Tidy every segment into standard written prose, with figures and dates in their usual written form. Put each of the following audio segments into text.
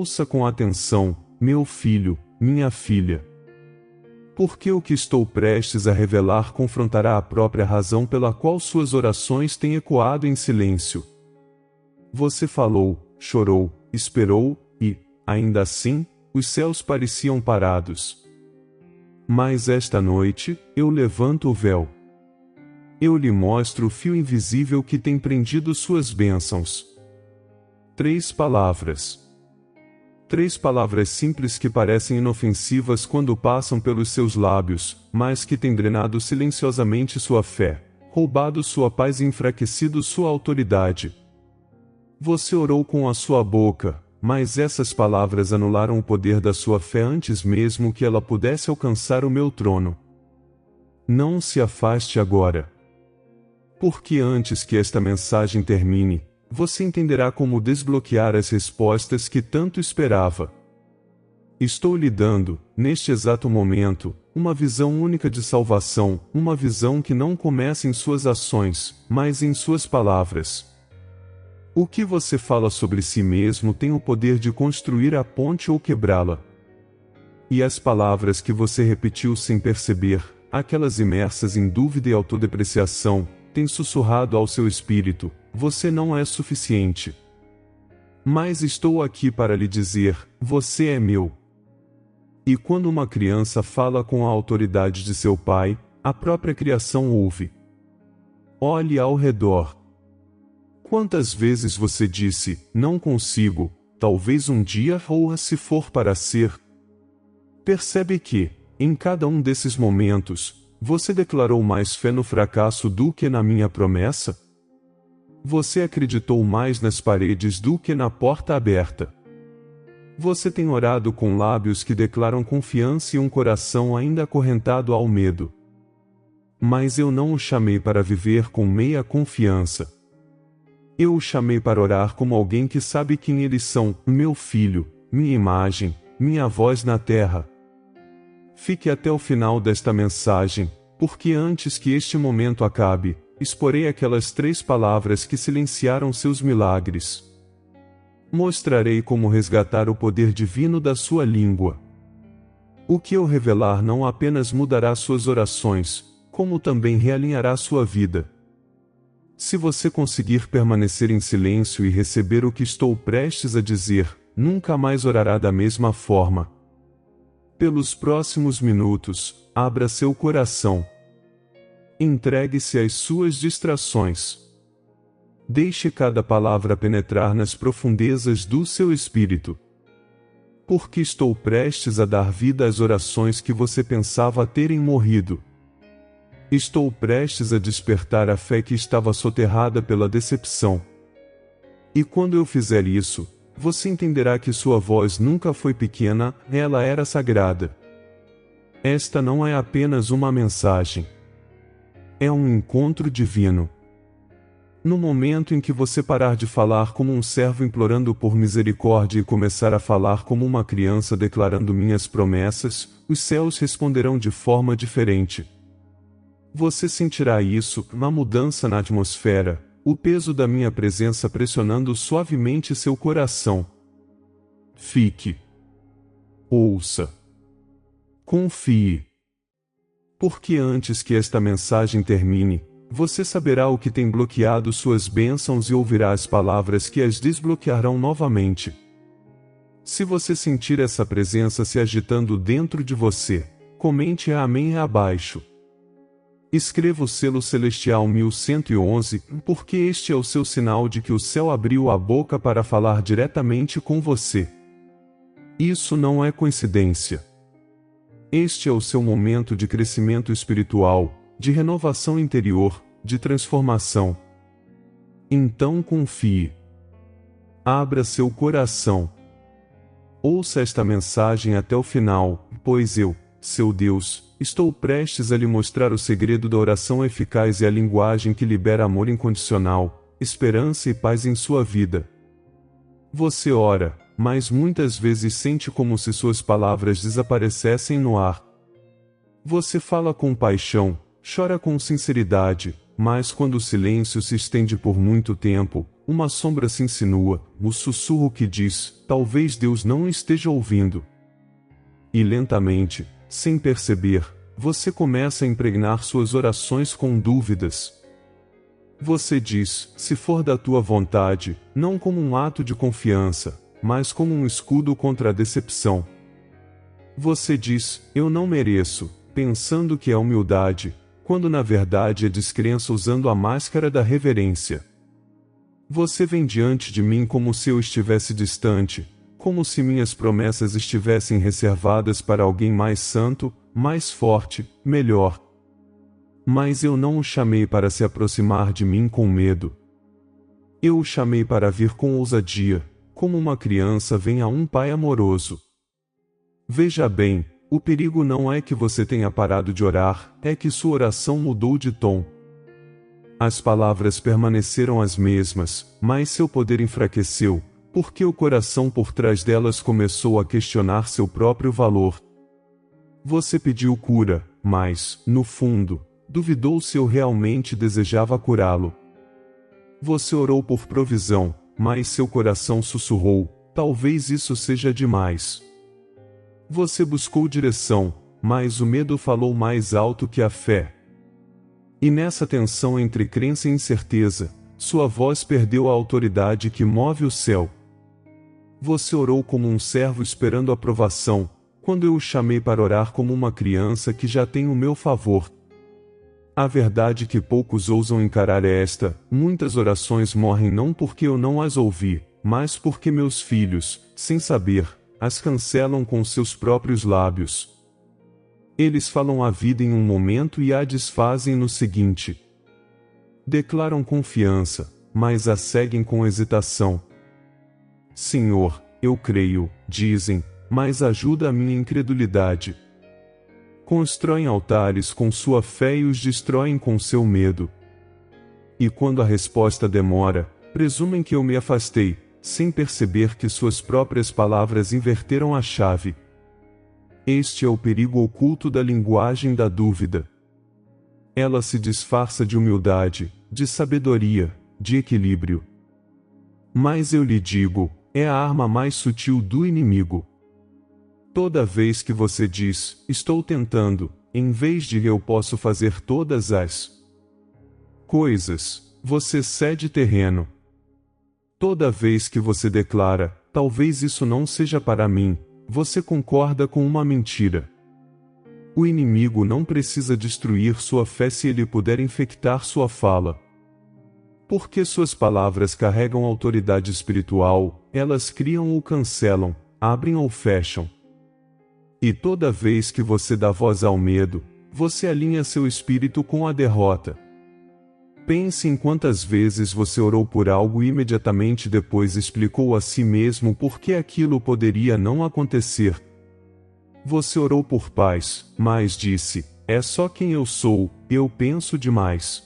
Ouça com atenção, meu filho, minha filha. Porque o que estou prestes a revelar confrontará a própria razão pela qual suas orações têm ecoado em silêncio. Você falou, chorou, esperou, e, ainda assim, os céus pareciam parados. Mas esta noite, eu levanto o véu. Eu lhe mostro o fio invisível que tem prendido suas bênçãos. 3 palavras. 3 palavras simples que parecem inofensivas quando passam pelos seus lábios, mas que têm drenado silenciosamente sua fé, roubado sua paz e enfraquecido sua autoridade. Você orou com a sua boca, mas essas palavras anularam o poder da sua fé antes mesmo que ela pudesse alcançar o meu trono. Não se afaste agora. Porque antes que esta mensagem termine, você entenderá como desbloquear as respostas que tanto esperava. Estou lhe dando, neste exato momento, uma visão única de salvação, uma visão que não começa em suas ações, mas em suas palavras. O que você fala sobre si mesmo tem o poder de construir a ponte ou quebrá-la. E as palavras que você repetiu sem perceber, aquelas imersas em dúvida e autodepreciação, têm sussurrado ao seu espírito: você não é suficiente. Mas estou aqui para lhe dizer: você é meu. E quando uma criança fala com a autoridade de seu pai, a própria criação ouve. Olhe ao redor. Quantas vezes você disse: não consigo, talvez um dia, ou se for para ser? Percebe que, em cada um desses momentos, você declarou mais fé no fracasso do que na minha promessa? Você acreditou mais nas paredes do que na porta aberta. Você tem orado com lábios que declaram confiança e um coração ainda acorrentado ao medo. Mas eu não o chamei para viver com meia confiança. Eu o chamei para orar como alguém que sabe quem eles são: meu filho, minha imagem, minha voz na terra. Fique até o final desta mensagem, porque antes que este momento acabe, exporei aquelas 3 palavras que silenciaram seus milagres. Mostrarei como resgatar o poder divino da sua língua. O que eu revelar não apenas mudará suas orações, como também realinhará sua vida. Se você conseguir permanecer em silêncio e receber o que estou prestes a dizer, nunca mais orará da mesma forma. Pelos próximos minutos, abra seu coração. Entregue-se às suas distrações. Deixe cada palavra penetrar nas profundezas do seu espírito. Porque estou prestes a dar vida às orações que você pensava terem morrido. Estou prestes a despertar a fé que estava soterrada pela decepção. E quando eu fizer isso, você entenderá que sua voz nunca foi pequena, ela era sagrada. Esta não é apenas uma mensagem. É um encontro divino. No momento em que você parar de falar como um servo implorando por misericórdia e começar a falar como uma criança declarando minhas promessas, os céus responderão de forma diferente. Você sentirá isso, uma mudança na atmosfera, o peso da minha presença pressionando suavemente seu coração. Fique. Ouça. Confie. Porque antes que esta mensagem termine, você saberá o que tem bloqueado suas bênçãos e ouvirá as palavras que as desbloquearão novamente. Se você sentir essa presença se agitando dentro de você, comente Amém abaixo. Escreva o selo celestial 1111, porque este é o seu sinal de que o céu abriu a boca para falar diretamente com você. Isso não é coincidência. Este é o seu momento de crescimento espiritual, de renovação interior, de transformação. Então confie. Abra seu coração. Ouça esta mensagem até o final, pois eu, seu Deus, estou prestes a lhe mostrar o segredo da oração eficaz e a linguagem que libera amor incondicional, esperança e paz em sua vida. Você ora, mas muitas vezes sente como se suas palavras desaparecessem no ar. Você fala com paixão, chora com sinceridade, mas quando o silêncio se estende por muito tempo, uma sombra se insinua, o sussurro que diz, talvez Deus não esteja ouvindo. E lentamente, sem perceber, você começa a impregnar suas orações com dúvidas. Você diz, se for da tua vontade, não como um ato de confiança, mas como um escudo contra a decepção. Você diz, eu não mereço, pensando que é humildade, quando na verdade é descrença usando a máscara da reverência. Você vem diante de mim como se eu estivesse distante, como se minhas promessas estivessem reservadas para alguém mais santo, mais forte, melhor. Mas eu não o chamei para se aproximar de mim com medo. Eu o chamei para vir com ousadia, como uma criança vem a um pai amoroso. Veja bem, o perigo não é que você tenha parado de orar, é que sua oração mudou de tom. As palavras permaneceram as mesmas, mas seu poder enfraqueceu, porque o coração por trás delas começou a questionar seu próprio valor. Você pediu cura, mas, no fundo, duvidou se eu realmente desejava curá-lo. Você orou por provisão, mas seu coração sussurrou, talvez isso seja demais. Você buscou direção, mas o medo falou mais alto que a fé. E nessa tensão entre crença e incerteza, sua voz perdeu a autoridade que move o céu. Você orou como um servo esperando aprovação, quando eu o chamei para orar como uma criança que já tem o meu favor. A verdade que poucos ousam encarar é esta: muitas orações morrem não porque eu não as ouvi, mas porque meus filhos, sem saber, as cancelam com seus próprios lábios. Eles falam a vida em um momento e a desfazem no seguinte. Declaram confiança, mas a seguem com hesitação. Senhor, eu creio, dizem, mas ajuda a minha incredulidade. Constroem altares com sua fé e os destroem com seu medo. E quando a resposta demora, presumem que eu me afastei, sem perceber que suas próprias palavras inverteram a chave. Este é o perigo oculto da linguagem da dúvida. Ela se disfarça de humildade, de sabedoria, de equilíbrio. Mas eu lhe digo, é a arma mais sutil do inimigo. Toda vez que você diz, estou tentando, em vez de eu posso fazer todas as coisas, você cede terreno. Toda vez que você declara, talvez isso não seja para mim, você concorda com uma mentira. O inimigo não precisa destruir sua fé se ele puder infectar sua fala. Porque suas palavras carregam autoridade espiritual, elas criam ou cancelam, abrem ou fecham. E toda vez que você dá voz ao medo, você alinha seu espírito com a derrota. Pense em quantas vezes você orou por algo e imediatamente depois explicou a si mesmo por que aquilo poderia não acontecer. Você orou por paz, mas disse, é só quem eu sou, eu penso demais.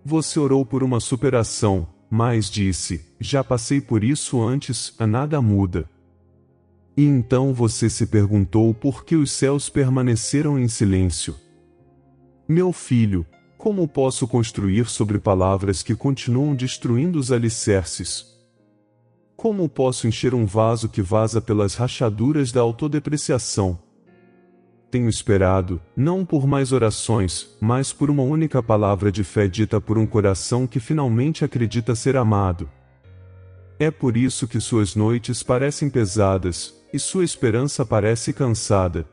Você orou por uma superação, mas disse, já passei por isso antes, nada muda. E então você se perguntou por que os céus permaneceram em silêncio. Meu filho, como posso construir sobre palavras que continuam destruindo os alicerces? Como posso encher um vaso que vaza pelas rachaduras da autodepreciação? Tenho esperado, não por mais orações, mas por uma única palavra de fé dita por um coração que finalmente acredita ser amado. É por isso que suas noites parecem pesadas, e sua esperança parece cansada.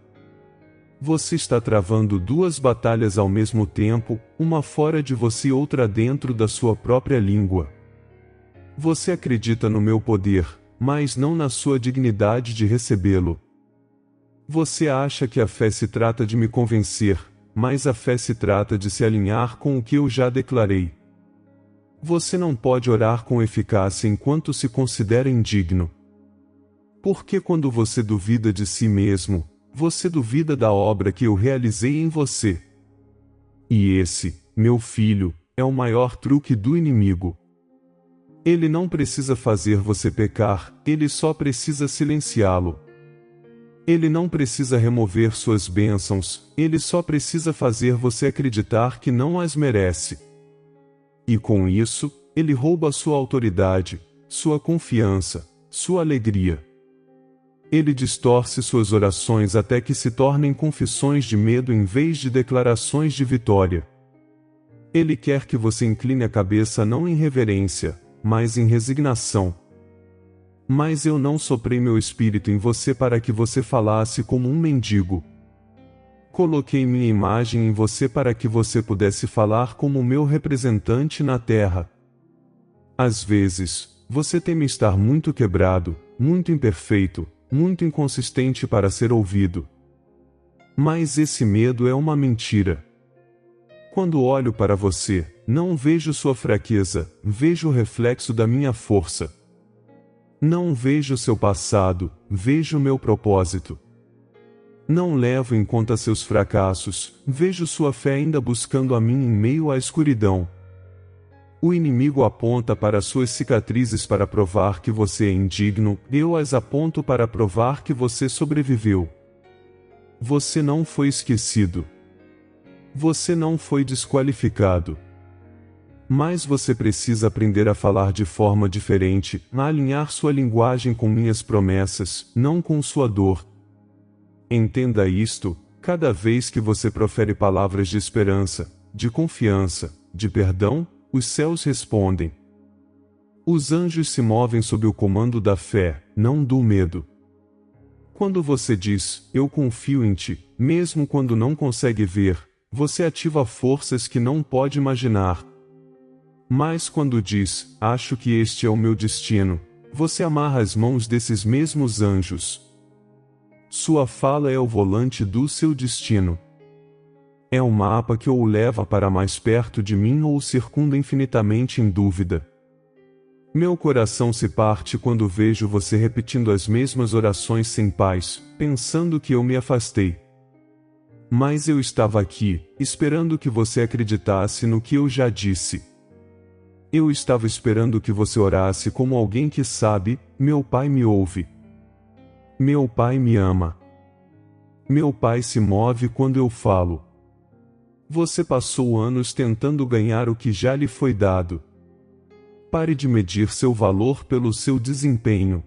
Você está travando duas batalhas ao mesmo tempo, uma fora de você e outra dentro da sua própria língua. Você acredita no meu poder, mas não na sua dignidade de recebê-lo. Você acha que a fé se trata de me convencer, mas a fé se trata de se alinhar com o que eu já declarei. Você não pode orar com eficácia enquanto se considera indigno. Porque quando você duvida de si mesmo, você duvida da obra que eu realizei em você. E esse, meu filho, é o maior truque do inimigo. Ele não precisa fazer você pecar, ele só precisa silenciá-lo. Ele não precisa remover suas bênçãos, ele só precisa fazer você acreditar que não as merece. E com isso, ele rouba sua autoridade, sua confiança, sua alegria. Ele distorce suas orações até que se tornem confissões de medo em vez de declarações de vitória. Ele quer que você incline a cabeça não em reverência, mas em resignação. Mas eu não soprei meu espírito em você para que você falasse como um mendigo. Coloquei minha imagem em você para que você pudesse falar como meu representante na terra. Às vezes, você teme estar muito quebrado, muito imperfeito, muito inconsistente para ser ouvido. Mas esse medo é uma mentira. Quando olho para você, não vejo sua fraqueza, vejo o reflexo da minha força. Não vejo seu passado, vejo meu propósito. Não levo em conta seus fracassos, vejo sua fé ainda buscando a mim em meio à escuridão. O inimigo aponta para suas cicatrizes para provar que você é indigno, eu as aponto para provar que você sobreviveu. Você não foi esquecido. Você não foi desqualificado. Mas você precisa aprender a falar de forma diferente, a alinhar sua linguagem com minhas promessas, não com sua dor. Entenda isto, cada vez que você profere palavras de esperança, de confiança, de perdão, os céus respondem. Os anjos se movem sob o comando da fé, não do medo. Quando você diz, eu confio em ti, mesmo quando não consegue ver, você ativa forças que não pode imaginar. Mas quando diz, acho que este é o meu destino, você amarra as mãos desses mesmos anjos. Sua fala é o volante do seu destino. É o mapa que ou o leva para mais perto de mim ou o circunda infinitamente em dúvida. Meu coração se parte quando vejo você repetindo as mesmas orações sem paz, pensando que eu me afastei. Mas eu estava aqui, esperando que você acreditasse no que eu já disse. Eu estava esperando que você orasse como alguém que sabe, meu Pai me ouve. Meu Pai me ama. Meu Pai se move quando eu falo. Você passou anos tentando ganhar o que já lhe foi dado. Pare de medir seu valor pelo seu desempenho.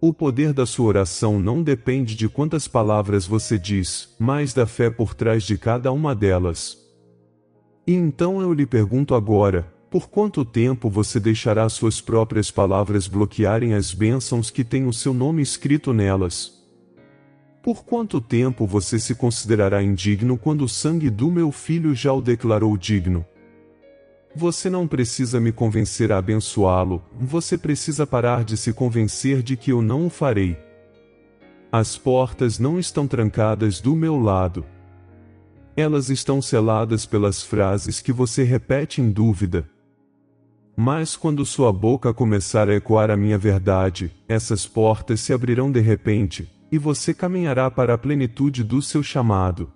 O poder da sua oração não depende de quantas palavras você diz, mas da fé por trás de cada uma delas. E então eu lhe pergunto agora, por quanto tempo você deixará suas próprias palavras bloquearem as bênçãos que têm o seu nome escrito nelas? Por quanto tempo você se considerará indigno quando o sangue do meu filho já o declarou digno? Você não precisa me convencer a abençoá-lo, você precisa parar de se convencer de que eu não o farei. As portas não estão trancadas do meu lado. Elas estão seladas pelas frases que você repete em dúvida. Mas quando sua boca começar a ecoar a minha verdade, essas portas se abrirão de repente, e você caminhará para a plenitude do seu chamado.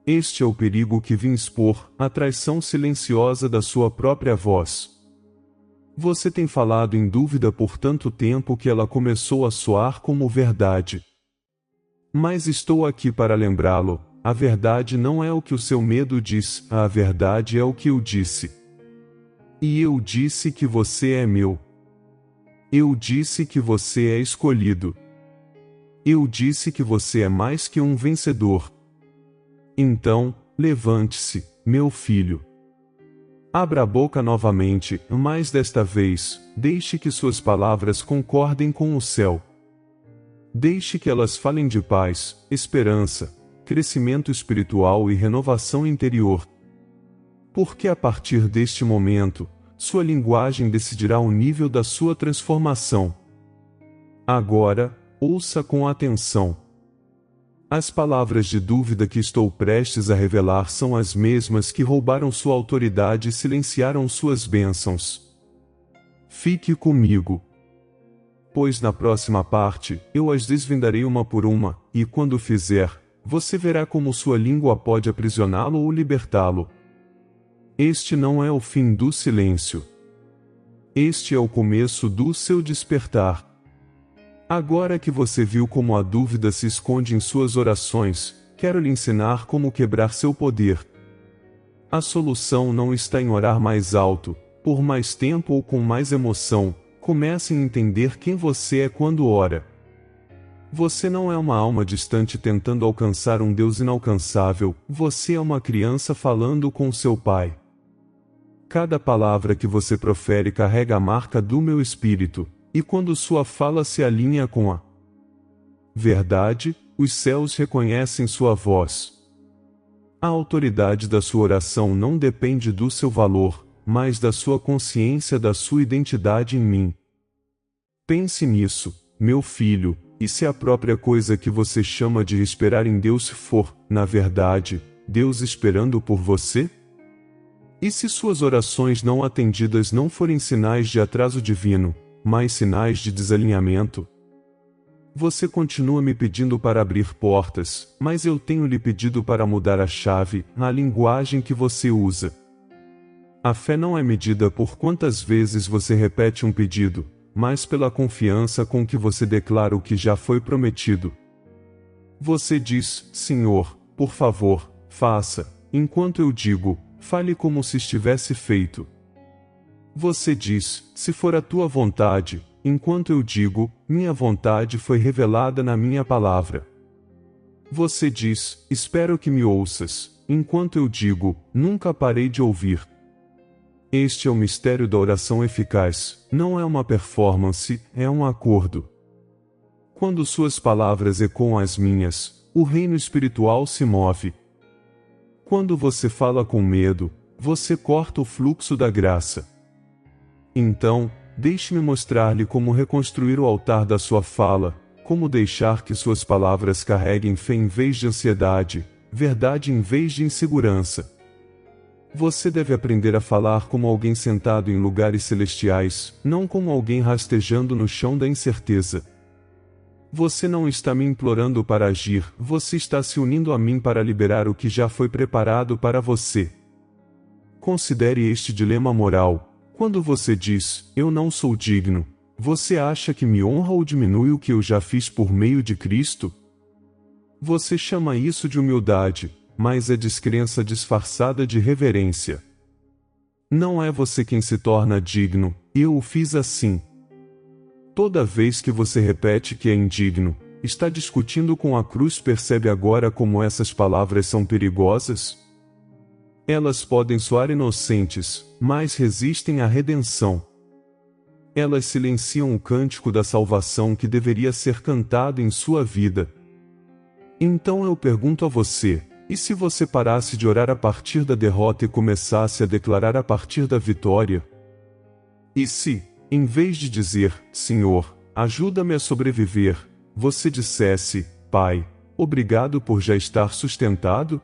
Este é o perigo que vim expor, a traição silenciosa da sua própria voz. Você tem falado em dúvida por tanto tempo que ela começou a soar como verdade. Mas estou aqui para lembrá-lo, a verdade não é o que o seu medo diz, a verdade é o que eu disse. E eu disse que você é meu. Eu disse que você é escolhido. Eu disse que você é mais que um vencedor. Então, levante-se, meu filho. Abra a boca novamente, mas desta vez, deixe que suas palavras concordem com o céu. Deixe que elas falem de paz, esperança, crescimento espiritual e renovação interior. Porque a partir deste momento, sua linguagem decidirá o nível da sua transformação. Agora, ouça com atenção. As palavras de dúvida que estou prestes a revelar são as mesmas que roubaram sua autoridade e silenciaram suas bênçãos. Fique comigo. Pois na próxima parte, eu as desvendarei uma por uma, e quando fizer, você verá como sua língua pode aprisioná-lo ou libertá-lo. Este não é o fim do silêncio. Este é o começo do seu despertar. Agora que você viu como a dúvida se esconde em suas orações, quero lhe ensinar como quebrar seu poder. A solução não está em orar mais alto, por mais tempo ou com mais emoção, comece a entender quem você é quando ora. Você não é uma alma distante tentando alcançar um Deus inalcançável, você é uma criança falando com seu Pai. Cada palavra que você profere carrega a marca do meu espírito, e quando sua fala se alinha com a verdade, os céus reconhecem sua voz. A autoridade da sua oração não depende do seu valor, mas da sua consciência da sua identidade em mim. Pense nisso, meu filho, e se a própria coisa que você chama de esperar em Deus for, na verdade, Deus esperando por você? E se suas orações não atendidas não forem sinais de atraso divino, mas sinais de desalinhamento? Você continua me pedindo para abrir portas, mas eu tenho lhe pedido para mudar a chave, na linguagem que você usa. A fé não é medida por quantas vezes você repete um pedido, mas pela confiança com que você declara o que já foi prometido. Você diz, Senhor, por favor, faça, enquanto eu digo, fale como se estivesse feito. Você diz, se for a tua vontade, enquanto eu digo, minha vontade foi revelada na minha palavra. Você diz, espero que me ouças, enquanto eu digo, nunca parei de ouvir. Este é o mistério da oração eficaz, não é uma performance, é um acordo. Quando suas palavras ecoam as minhas, o reino espiritual se move. Quando você fala com medo, você corta o fluxo da graça. Então, deixe-me mostrar-lhe como reconstruir o altar da sua fala, como deixar que suas palavras carreguem fé em vez de ansiedade, verdade em vez de insegurança. Você deve aprender a falar como alguém sentado em lugares celestiais, não como alguém rastejando no chão da incerteza. Você não está me implorando para agir, você está se unindo a mim para liberar o que já foi preparado para você. Considere este dilema moral. Quando você diz, eu não sou digno, você acha que me honra ou diminui o que eu já fiz por meio de Cristo? Você chama isso de humildade, mas é descrença disfarçada de reverência. Não é você quem se torna digno, eu o fiz assim. Toda vez que você repete que é indigno, está discutindo com a cruz. Percebe agora como essas palavras são perigosas? Elas podem soar inocentes, mas resistem à redenção. Elas silenciam o cântico da salvação que deveria ser cantado em sua vida. Então eu pergunto a você, e se você parasse de orar a partir da derrota e começasse a declarar a partir da vitória? E se, em vez de dizer, Senhor, ajuda-me a sobreviver, você dissesse, Pai, obrigado por já estar sustentado?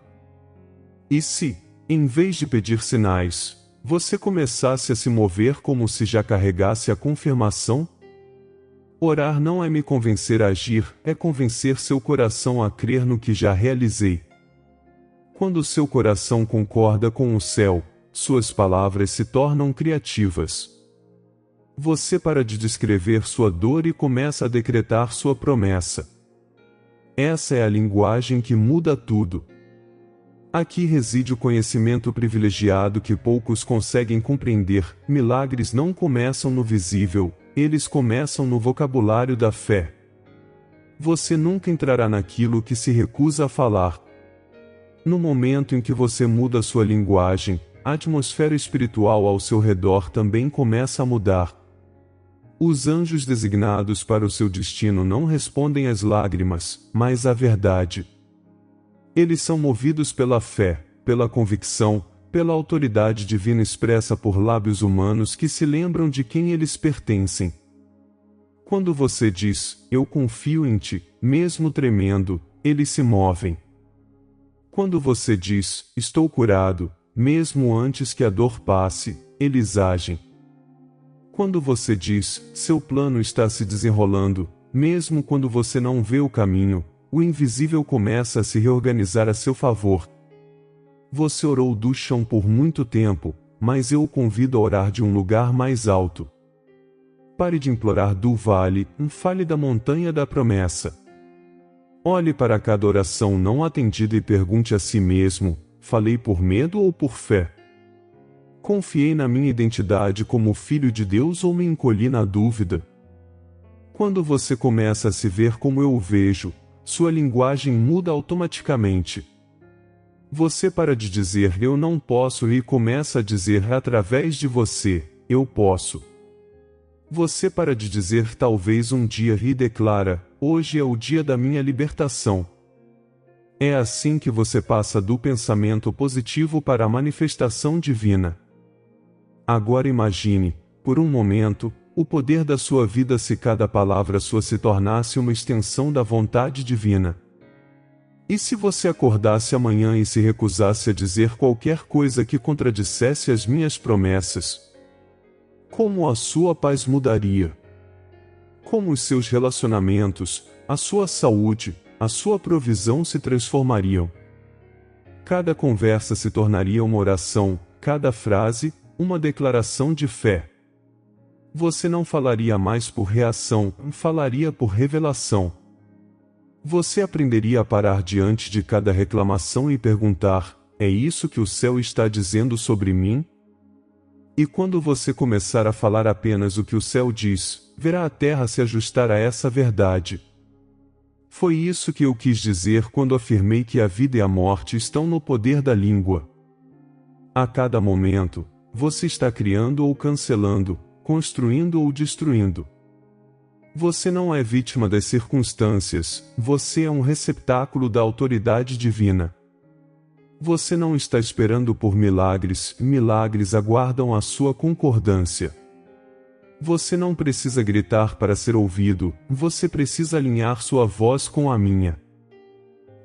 E se, em vez de pedir sinais, você começasse a se mover como se já carregasse a confirmação? Orar não é me convencer a agir, é convencer seu coração a crer no que já realizei. Quando seu coração concorda com o céu, suas palavras se tornam criativas. Você para de descrever sua dor e começa a decretar sua promessa. Essa é a linguagem que muda tudo. Aqui reside o conhecimento privilegiado que poucos conseguem compreender. Milagres não começam no visível, eles começam no vocabulário da fé. Você nunca entrará naquilo que se recusa a falar. No momento em que você muda sua linguagem, a atmosfera espiritual ao seu redor também começa a mudar. Os anjos designados para o seu destino não respondem às lágrimas, mas à verdade. Eles são movidos pela fé, pela convicção, pela autoridade divina expressa por lábios humanos que se lembram de quem eles pertencem. Quando você diz, eu confio em ti, mesmo tremendo, eles se movem. Quando você diz, estou curado, mesmo antes que a dor passe, eles agem. Quando você diz, seu plano está se desenrolando, mesmo quando você não vê o caminho, o invisível começa a se reorganizar a seu favor. Você orou do chão por muito tempo, mas eu o convido a orar de um lugar mais alto. Pare de implorar do vale, fale da montanha da promessa. Olhe para cada oração não atendida e pergunte a si mesmo, falei por medo ou por fé? Confiei na minha identidade como filho de Deus ou me encolhi na dúvida? Quando você começa a se ver como eu o vejo, sua linguagem muda automaticamente. Você para de dizer eu não posso e começa a dizer através de você, eu posso. Você para de dizer talvez um dia e declara, hoje é o dia da minha libertação. É assim que você passa do pensamento positivo para a manifestação divina. Agora imagine, por um momento, o poder da sua vida se cada palavra sua se tornasse uma extensão da vontade divina. E se você acordasse amanhã e se recusasse a dizer qualquer coisa que contradissesse as minhas promessas? Como a sua paz mudaria? Como os seus relacionamentos, a sua saúde, a sua provisão se transformariam? Cada conversa se tornaria uma oração, cada frase, uma declaração de fé. Você não falaria mais por reação, falaria por revelação. Você aprenderia a parar diante de cada reclamação e perguntar, é isso que o céu está dizendo sobre mim? E quando você começar a falar apenas o que o céu diz, verá a terra se ajustar a essa verdade. Foi isso que eu quis dizer quando afirmei que a vida e a morte estão no poder da língua. A cada momento, você está criando ou cancelando, construindo ou destruindo. Você não é vítima das circunstâncias, você é um receptáculo da autoridade divina. Você não está esperando por milagres, milagres aguardam a sua concordância. Você não precisa gritar para ser ouvido, você precisa alinhar sua voz com a minha.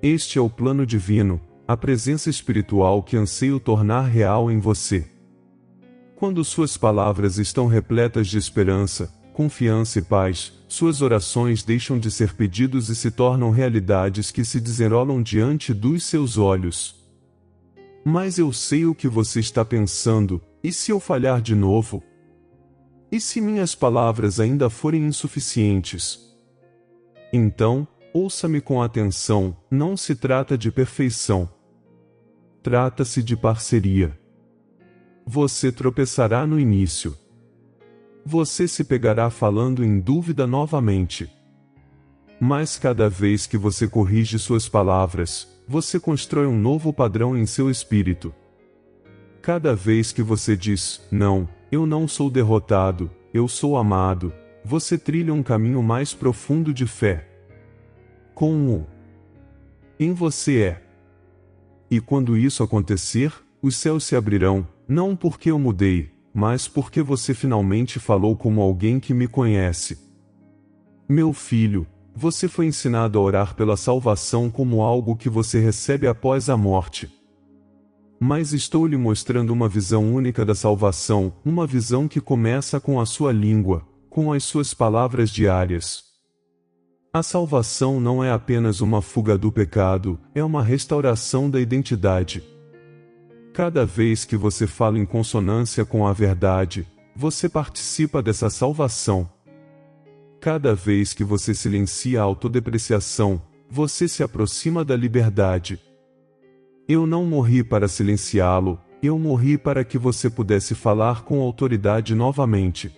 Este é o plano divino, a presença espiritual que anseio tornar real em você. Quando suas palavras estão repletas de esperança, confiança e paz, suas orações deixam de ser pedidos e se tornam realidades que se desenrolam diante dos seus olhos. Mas eu sei o que você está pensando, e se eu falhar de novo? E se minhas palavras ainda forem insuficientes? Então, ouça-me com atenção, não se trata de perfeição. Trata-se de parceria. Você tropeçará no início. Você se pegará falando em dúvida novamente. Mas cada vez que você corrige suas palavras, você constrói um novo padrão em seu espírito. Cada vez que você diz, não, eu não sou derrotado, eu sou amado, você trilha um caminho mais profundo de fé. Com em você é. E quando isso acontecer, os céus se abrirão, não porque eu mudei, mas porque você finalmente falou como alguém que me conhece. Meu filho, você foi ensinado a orar pela salvação como algo que você recebe após a morte. Mas estou lhe mostrando uma visão única da salvação, uma visão que começa com a sua língua, com as suas palavras diárias. A salvação não é apenas uma fuga do pecado, é uma restauração da identidade. Cada vez que você fala em consonância com a verdade, você participa dessa salvação. Cada vez que você silencia a autodepreciação, você se aproxima da liberdade. Eu não morri para silenciá-lo, eu morri para que você pudesse falar com autoridade novamente.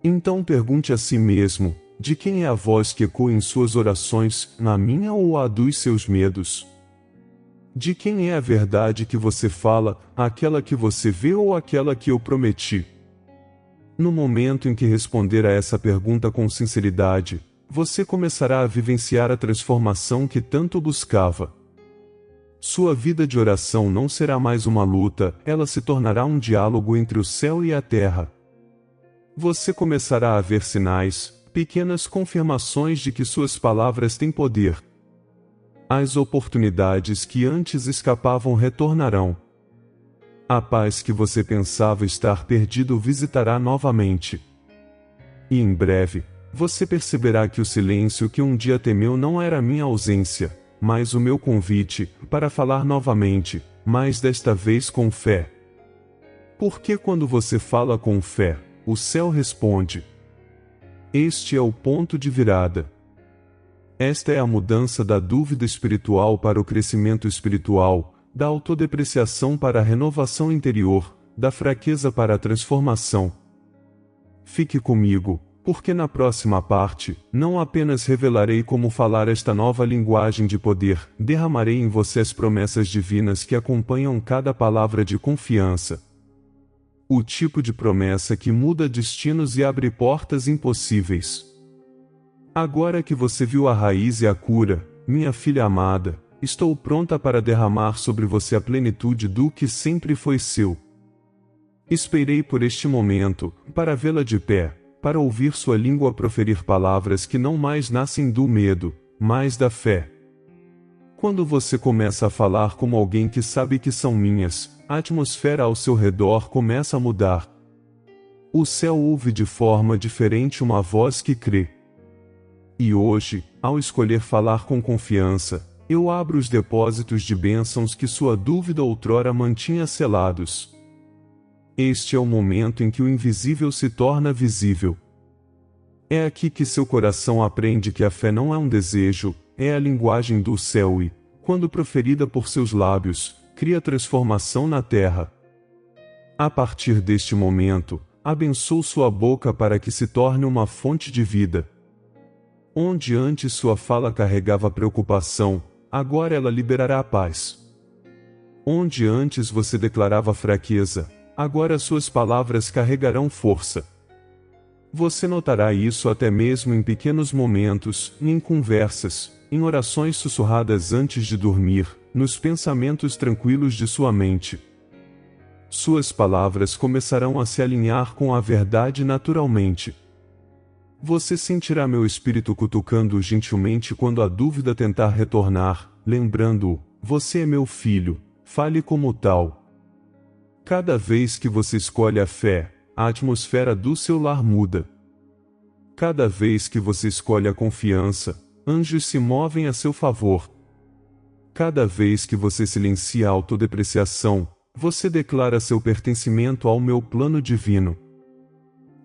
Então pergunte a si mesmo, de quem é a voz que ecoa em suas orações, na minha ou a dos seus medos? De quem é a verdade que você fala, aquela que você vê ou aquela que eu prometi? No momento em que responder a essa pergunta com sinceridade, você começará a vivenciar a transformação que tanto buscava. Sua vida de oração não será mais uma luta, ela se tornará um diálogo entre o céu e a terra. Você começará a ver sinais, pequenas confirmações de que suas palavras têm poder. As oportunidades que antes escapavam retornarão. A paz que você pensava estar perdido visitará novamente. E em breve, você perceberá que o silêncio que um dia temeu não era minha ausência, mas o meu convite, para falar novamente, mas desta vez com fé. Porque quando você fala com fé, o céu responde. Este é o ponto de virada. Esta é a mudança da dúvida espiritual para o crescimento espiritual, da autodepreciação para a renovação interior, da fraqueza para a transformação. Fique comigo, porque na próxima parte, não apenas revelarei como falar esta nova linguagem de poder, derramarei em você as promessas divinas que acompanham cada palavra de confiança. O tipo de promessa que muda destinos e abre portas impossíveis. Agora que você viu a raiz e a cura, minha filha amada, estou pronta para derramar sobre você a plenitude do que sempre foi seu. Esperei por este momento, para vê-la de pé, para ouvir sua língua proferir palavras que não mais nascem do medo, mas da fé. Quando você começa a falar como alguém que sabe que são minhas, a atmosfera ao seu redor começa a mudar. O céu ouve de forma diferente uma voz que crê. E hoje, ao escolher falar com confiança, eu abro os depósitos de bênçãos que sua dúvida outrora mantinha selados. Este é o momento em que o invisível se torna visível. É aqui que seu coração aprende que a fé não é um desejo, é a linguagem do céu e, quando proferida por seus lábios, cria transformação na terra. A partir deste momento, abençoo sua boca para que se torne uma fonte de vida. Onde antes sua fala carregava preocupação, agora ela liberará a paz. Onde antes você declarava fraqueza, agora suas palavras carregarão força. Você notará isso até mesmo em pequenos momentos, em conversas, em orações sussurradas antes de dormir, nos pensamentos tranquilos de sua mente. Suas palavras começarão a se alinhar com a verdade naturalmente. Você sentirá meu espírito cutucando-o gentilmente quando a dúvida tentar retornar, lembrando-o: você é meu filho, fale como tal. Cada vez que você escolhe a fé, a atmosfera do seu lar muda. Cada vez que você escolhe a confiança, anjos se movem a seu favor. Cada vez que você silencia a autodepreciação, você declara seu pertencimento ao meu plano divino.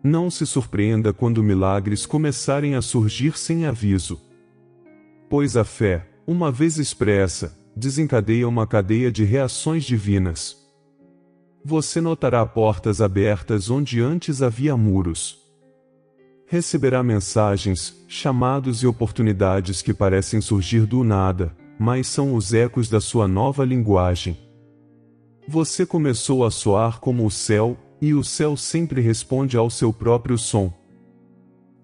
Não se surpreenda quando milagres começarem a surgir sem aviso. Pois a fé, uma vez expressa, desencadeia uma cadeia de reações divinas. Você notará portas abertas onde antes havia muros. Receberá mensagens, chamados e oportunidades que parecem surgir do nada, mas são os ecos da sua nova linguagem. Você começou a soar como o céu, e o céu sempre responde ao seu próprio som.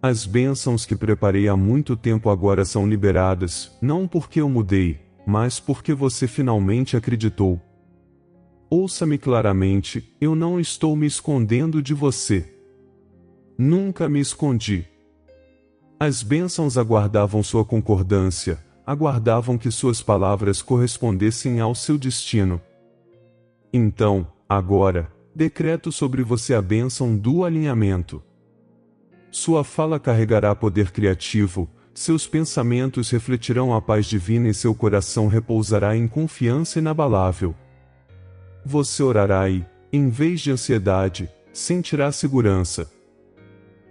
As bênçãos que preparei há muito tempo agora são liberadas, não porque eu mudei, mas porque você finalmente acreditou. Ouça-me claramente, eu não estou me escondendo de você. Nunca me escondi. As bênçãos aguardavam sua concordância, aguardavam que suas palavras correspondessem ao seu destino. Então, agora, decreto sobre você a bênção do alinhamento. Sua fala carregará poder criativo, seus pensamentos refletirão a paz divina e seu coração repousará em confiança inabalável. Você orará e, em vez de ansiedade, sentirá segurança.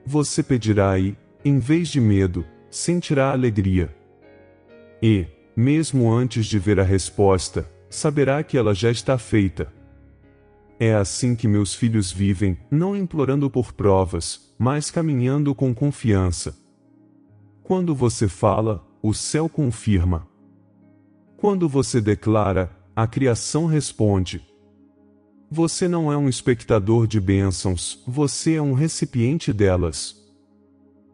Você pedirá e, em vez de medo, sentirá alegria. E, mesmo antes de ver a resposta, saberá que ela já está feita. É assim que meus filhos vivem, não implorando por provas, mas caminhando com confiança. Quando você fala, o céu confirma. Quando você declara, a criação responde. Você não é um espectador de bênçãos, você é um recipiente delas.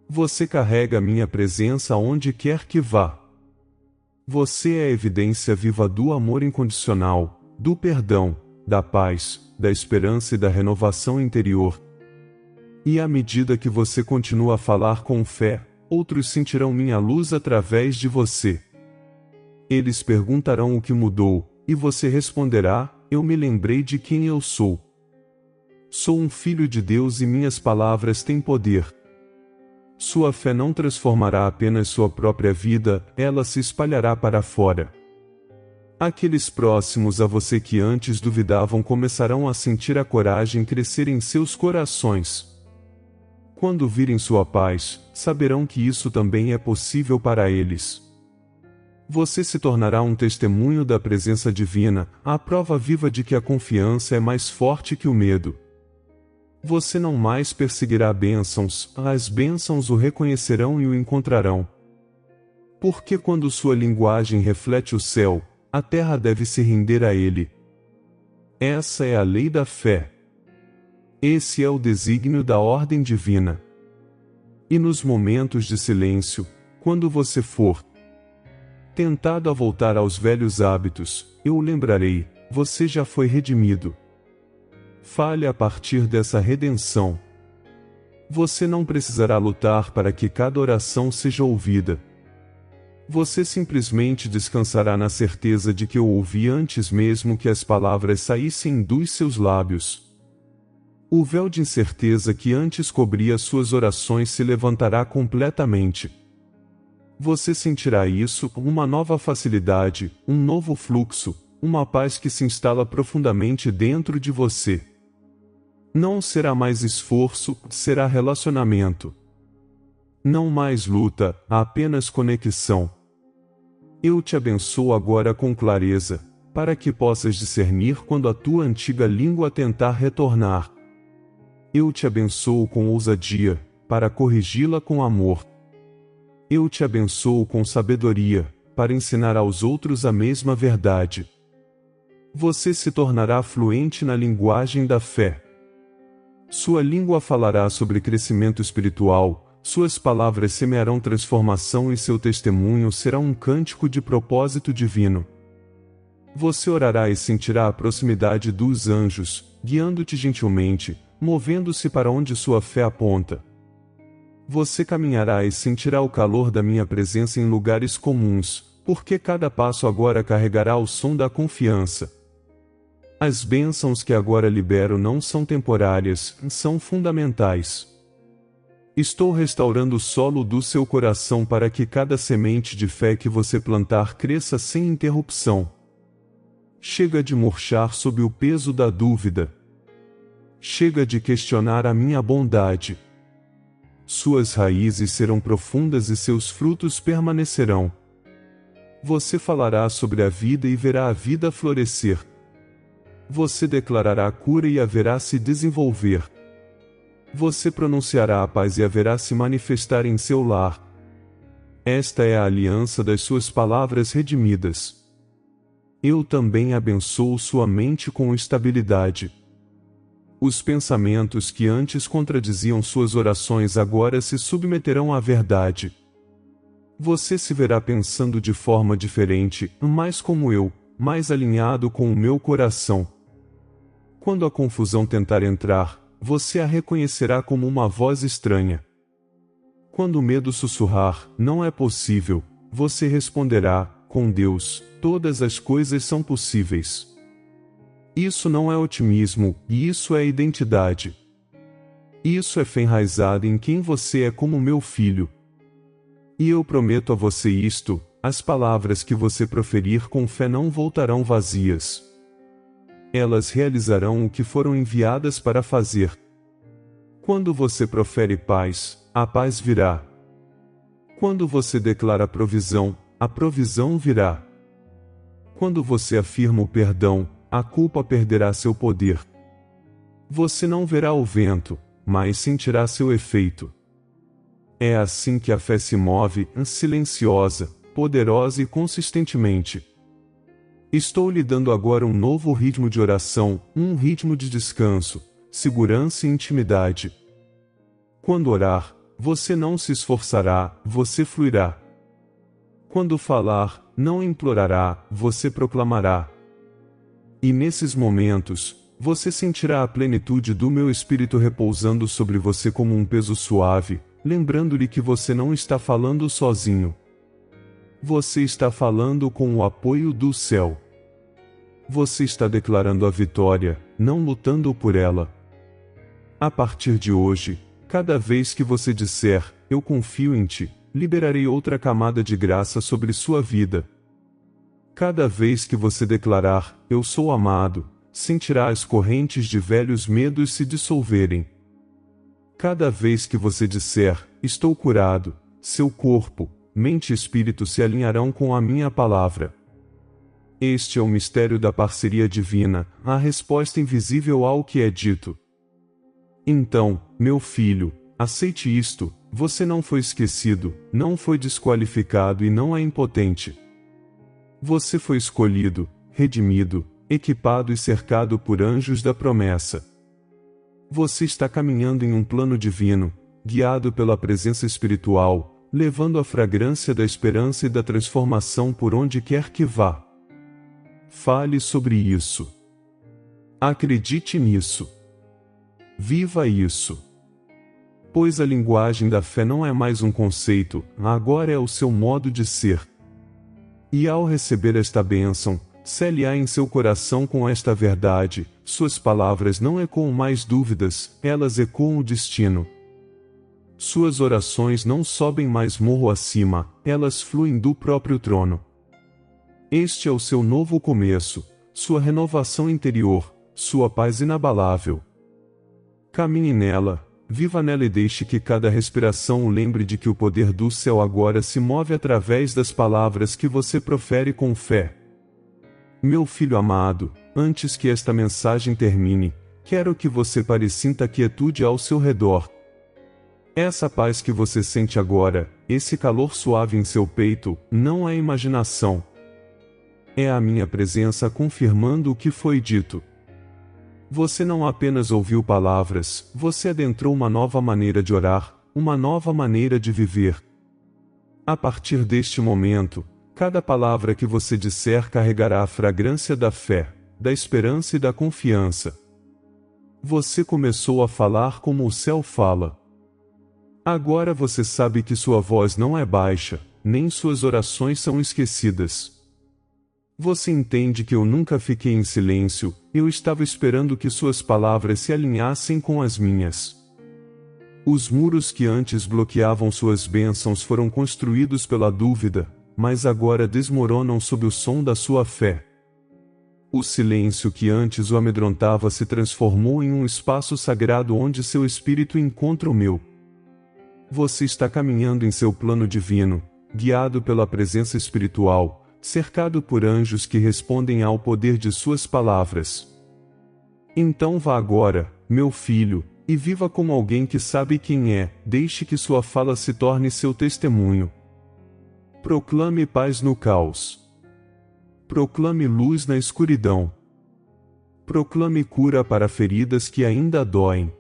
Você carrega minha presença onde quer que vá. Você é a evidência viva do amor incondicional, do perdão, da paz, da esperança e da renovação interior. E à medida que você continua a falar com fé, outros sentirão minha luz através de você. Eles perguntarão o que mudou, e você responderá: eu me lembrei de quem eu sou. Sou um filho de Deus e minhas palavras têm poder. Sua fé não transformará apenas sua própria vida, ela se espalhará para fora. Aqueles próximos a você que antes duvidavam começarão a sentir a coragem crescer em seus corações. Quando virem sua paz, saberão que isso também é possível para eles. Você se tornará um testemunho da presença divina, a prova viva de que a confiança é mais forte que o medo. Você não mais perseguirá bênçãos, as bênçãos o reconhecerão e o encontrarão. Porque quando sua linguagem reflete o céu, a terra deve se render a ele. Essa é a lei da fé. Esse é o desígnio da ordem divina. E nos momentos de silêncio, quando você for tentado a voltar aos velhos hábitos, eu o lembrarei, você já foi redimido. Fale a partir dessa redenção. Você não precisará lutar para que cada oração seja ouvida. Você simplesmente descansará na certeza de que eu ouvi antes mesmo que as palavras saíssem dos seus lábios. O véu de incerteza que antes cobria suas orações se levantará completamente. Você sentirá isso, uma nova facilidade, um novo fluxo, uma paz que se instala profundamente dentro de você. Não será mais esforço, será relacionamento. Não mais luta, apenas conexão. Eu te abençoo agora com clareza, para que possas discernir quando a tua antiga língua tentar retornar. Eu te abençoo com ousadia, para corrigi-la com amor. Eu te abençoo com sabedoria, para ensinar aos outros a mesma verdade. Você se tornará fluente na linguagem da fé. Sua língua falará sobre crescimento espiritual, suas palavras semearão transformação e seu testemunho será um cântico de propósito divino. Você orará e sentirá a proximidade dos anjos, guiando-te gentilmente, movendo-se para onde sua fé aponta. Você caminhará e sentirá o calor da minha presença em lugares comuns, porque cada passo agora carregará o som da confiança. As bênçãos que agora libero não são temporárias, são fundamentais. Estou restaurando o solo do seu coração para que cada semente de fé que você plantar cresça sem interrupção. Chega de murchar sob o peso da dúvida. Chega de questionar a minha bondade. Suas raízes serão profundas e seus frutos permanecerão. Você falará sobre a vida e verá a vida florescer. Você declarará a cura e a verá se desenvolver. Você pronunciará a paz e a verá se manifestar em seu lar. Esta é a aliança das suas palavras redimidas. Eu também abençoo sua mente com estabilidade. Os pensamentos que antes contradiziam suas orações agora se submeterão à verdade. Você se verá pensando de forma diferente, mais como eu, mais alinhado com o meu coração. Quando a confusão tentar entrar, você a reconhecerá como uma voz estranha. Quando o medo sussurrar, não é possível, você responderá, com Deus, todas as coisas são possíveis. Isso não é otimismo, e isso é identidade. Isso é fé enraizada em quem você é como meu filho. E eu prometo a você isto, as palavras que você proferir com fé não voltarão vazias. Elas realizarão o que foram enviadas para fazer. Quando você profere paz, a paz virá. Quando você declara provisão, a provisão virá. Quando você afirma o perdão, a culpa perderá seu poder. Você não verá o vento, mas sentirá seu efeito. É assim que a fé se move, silenciosa, poderosa e consistentemente. Estou lhe dando agora um novo ritmo de oração, um ritmo de descanso, segurança e intimidade. Quando orar, você não se esforçará, você fluirá. Quando falar, não implorará, você proclamará. E nesses momentos, você sentirá a plenitude do meu Espírito repousando sobre você como um peso suave, lembrando-lhe que você não está falando sozinho. Você está falando com o apoio do céu. Você está declarando a vitória, não lutando por ela. A partir de hoje, cada vez que você disser, eu confio em ti, liberarei outra camada de graça sobre sua vida. Cada vez que você declarar, eu sou amado, sentirá as correntes de velhos medos se dissolverem. Cada vez que você disser, estou curado, seu corpo, mente e espírito se alinharão com a minha palavra. Este é o mistério da parceria divina, a resposta invisível ao que é dito. Então, meu filho, aceite isto: você não foi esquecido, não foi desqualificado e não é impotente. Você foi escolhido, redimido, equipado e cercado por anjos da promessa. Você está caminhando em um plano divino, guiado pela presença espiritual, levando a fragrância da esperança e da transformação por onde quer que vá. Fale sobre isso. Acredite nisso. Viva isso. Pois a linguagem da fé não é mais um conceito, agora é o seu modo de ser. E ao receber esta bênção, cele-a em seu coração com esta verdade: suas palavras não ecoam mais dúvidas, elas ecoam o destino. Suas orações não sobem mais morro acima, elas fluem do próprio trono. Este é o seu novo começo, sua renovação interior, sua paz inabalável. Caminhe nela, viva nela e deixe que cada respiração o lembre de que o poder do céu agora se move através das palavras que você profere com fé. Meu filho amado, antes que esta mensagem termine, quero que você pare e sinta a quietude ao seu redor. Essa paz que você sente agora, esse calor suave em seu peito, não é imaginação. É a minha presença confirmando o que foi dito. Você não apenas ouviu palavras, você adentrou uma nova maneira de orar, uma nova maneira de viver. A partir deste momento, cada palavra que você disser carregará a fragrância da fé, da esperança e da confiança. Você começou a falar como o céu fala. Agora você sabe que sua voz não é baixa, nem suas orações são esquecidas. Você entende que eu nunca fiquei em silêncio, eu estava esperando que suas palavras se alinhassem com as minhas. Os muros que antes bloqueavam suas bênçãos foram construídos pela dúvida, mas agora desmoronam sob o som da sua fé. O silêncio que antes o amedrontava se transformou em um espaço sagrado onde seu espírito encontra o meu. Você está caminhando em seu plano divino, guiado pela presença espiritual, cercado por anjos que respondem ao poder de suas palavras. Então vá agora, meu filho, e viva como alguém que sabe quem é, deixe que sua fala se torne seu testemunho. Proclame paz no caos. Proclame luz na escuridão. Proclame cura para feridas que ainda doem.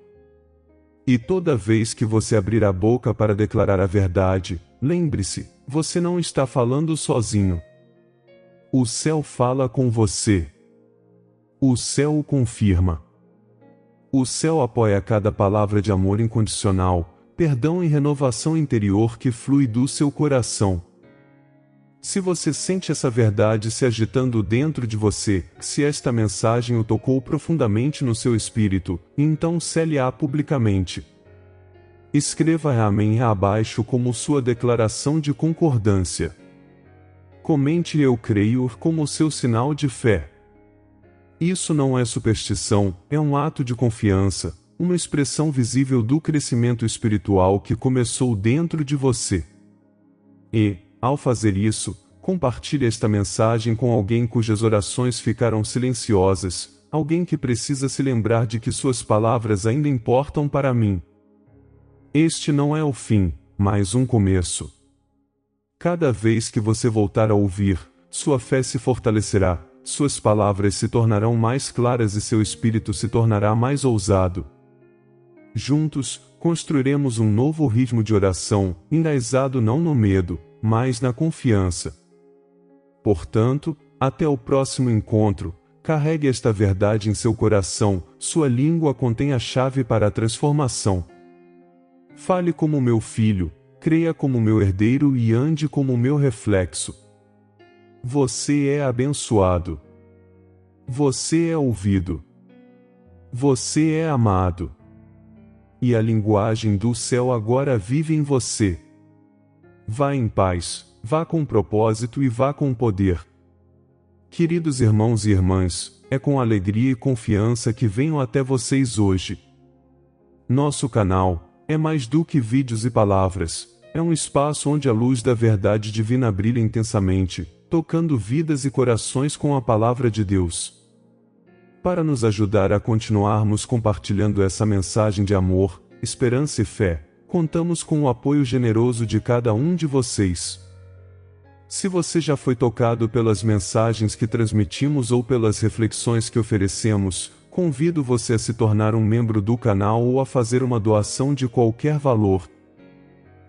E toda vez que você abrir a boca para declarar a verdade, lembre-se, você não está falando sozinho. O céu fala com você. O céu o confirma. O céu apoia cada palavra de amor incondicional, perdão e renovação interior que flui do seu coração. Se você sente essa verdade se agitando dentro de você, se esta mensagem o tocou profundamente no seu espírito, então cele-a publicamente. Escreva Amém abaixo como sua declaração de concordância. Comente Eu creio como seu sinal de fé. Isso não é superstição, é um ato de confiança, uma expressão visível do crescimento espiritual que começou dentro de você. E, ao fazer isso, compartilhe esta mensagem com alguém cujas orações ficaram silenciosas, alguém que precisa se lembrar de que suas palavras ainda importam para mim. Este não é o fim, mas um começo. Cada vez que você voltar a ouvir, sua fé se fortalecerá, suas palavras se tornarão mais claras e seu espírito se tornará mais ousado. Juntos, construiremos um novo ritmo de oração, enraizado não no medo, mas na confiança. Portanto, até o próximo encontro, carregue esta verdade em seu coração, sua língua contém a chave para a transformação. Fale como meu filho, creia como meu herdeiro e ande como meu reflexo. Você é abençoado. Você é ouvido. Você é amado. E a linguagem do céu agora vive em você. Vá em paz, vá com propósito e vá com poder. Queridos irmãos e irmãs, é com alegria e confiança que venho até vocês hoje. Nosso canal é mais do que vídeos e palavras. é um espaço onde a luz da verdade divina brilha intensamente, tocando vidas e corações com a palavra de Deus. Para nos ajudar a continuarmos compartilhando essa mensagem de amor, esperança e fé, contamos com o apoio generoso de cada um de vocês. Se você já foi tocado pelas mensagens que transmitimos ou pelas reflexões que oferecemos, convido você a se tornar um membro do canal ou a fazer uma doação de qualquer valor.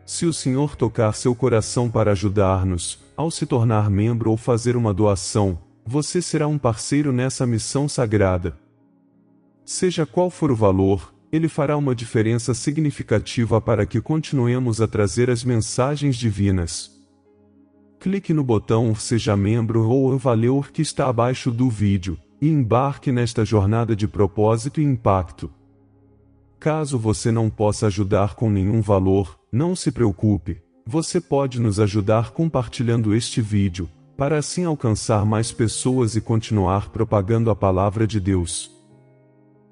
Se o Senhor tocar seu coração para ajudar-nos, ao se tornar membro ou fazer uma doação, você será um parceiro nessa missão sagrada. Seja qual for o valor, ele fará uma diferença significativa para que continuemos a trazer as mensagens divinas. Clique no botão Seja Membro ou Valeu que está abaixo do vídeo, e embarque nesta jornada de propósito e impacto. Caso você não possa ajudar com nenhum valor, não se preocupe, você pode nos ajudar compartilhando este vídeo, para assim alcançar mais pessoas e continuar propagando a palavra de Deus.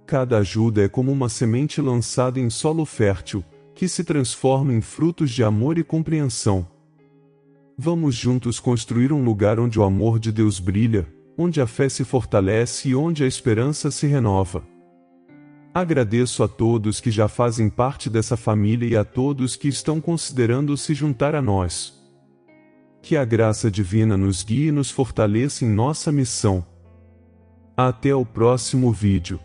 Cada ajuda é como uma semente lançada em solo fértil, que se transforma em frutos de amor e compreensão. Vamos juntos construir um lugar onde o amor de Deus brilha, onde a fé se fortalece e onde a esperança se renova. Agradeço a todos que já fazem parte dessa família e a todos que estão considerando se juntar a nós. Que a graça divina nos guie e nos fortaleça em nossa missão. Até o próximo vídeo.